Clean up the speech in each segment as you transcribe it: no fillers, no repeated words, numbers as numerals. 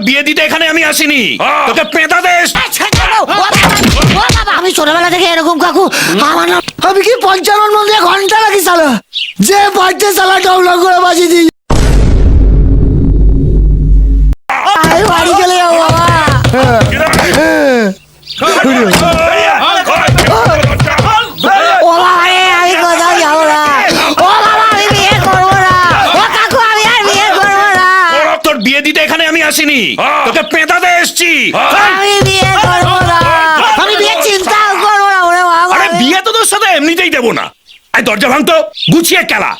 বিয়ে দিতে এখানে আমি আসিনি, তোকে পেঁদা দেশ। আমি ছোটবেলা থেকে এরকম কাকু আমার নাম। আমি কি 55 মধ্যে ঘন্টা রাখি সালা, যে বাচ্চা সালা ডবলা করে বাজি দিই। আমি বাড়ি চলে যাবো বাবা। ও বাবা রে, আমি কোথাও যাবো না। ও বাবা, আমি বিয়ে করবো না। ও কাকু, আমি আর বিয়ে করবো না। তোর বিয়ে দিতে এখানে আমি আসিনি, তোকে পেঁদাতে এসছি। আমি বিয়ে করবো না। আমি বিয়ে চিন্তাও করবো না। ওরে বাবা, আরে বিয়ে তো তোর সাথে এমনিতেই দেবো না। এই দরজা ভাঙতো, গুছিয়ে খেলা।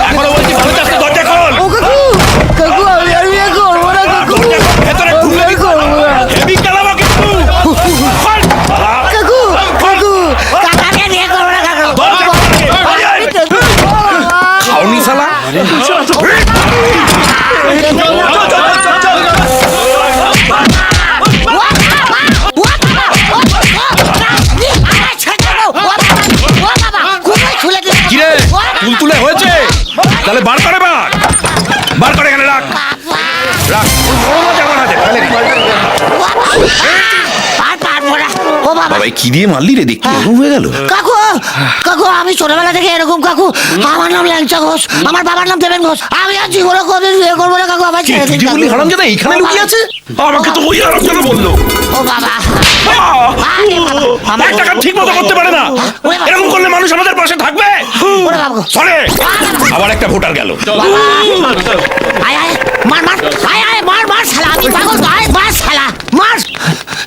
এখনো বলছি ভালো চাচ্ছে, দরজা খোল। ও কাকু, কাকু আমি আর বিয়ে করবো না কাকু। ভেতরে ঢুকলে বিয়ে করবো না। হেভি খেলাবো কিন্তু। কাকু, কাকু, কাকা আমি আর বিয়ে করবো না কাকু। খাওনি শালা। কিরে তুলতুলে হয়েছে? তাহলে বার করে বার করে এখানে রাখ রাখ। বাবা কি দিয়ে মারলি রে, দেখি এরকম হয়ে গেল। কাকু, কাকু আমি ছোটবেলা থেকে এরকম কাকু। আমার নাম ল্যাংচা ঘোষ, আমার বাবার নাম দেবেন ঘোষ। আমি আর জীবনে কোনদিন বিয়ে করবো না কাকু। আমার ছেড়ে দিন কাকু। হারামজাদা এইখানে লুকিয়ে আছে, আমাকে তো ওই হারামজাদা বললো। ও বাবা, আমার টাকা ঠিক মতো করতে পারে না, এরকম করলে মানুষ আমাদের পাশে থাকবে? ওরে বাবা, চলে আবার একটা ভোটার গেল। আয় আয় মার মার, আয় আয় মার মার শালা, আমি পাগল। আয় মার শালা, মার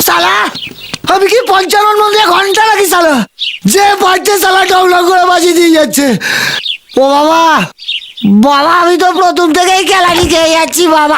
শালা। আমি কি 55 মধ্যে ঘন্টা রাখি শালা, যে বাচ্চা শালা ডবলা করে বাজি দিয়ে যাচ্ছে। ও বাবা, বাবা আমি তো প্রথম থেকেই খেলা খেয়ে যাচ্ছি বাবা।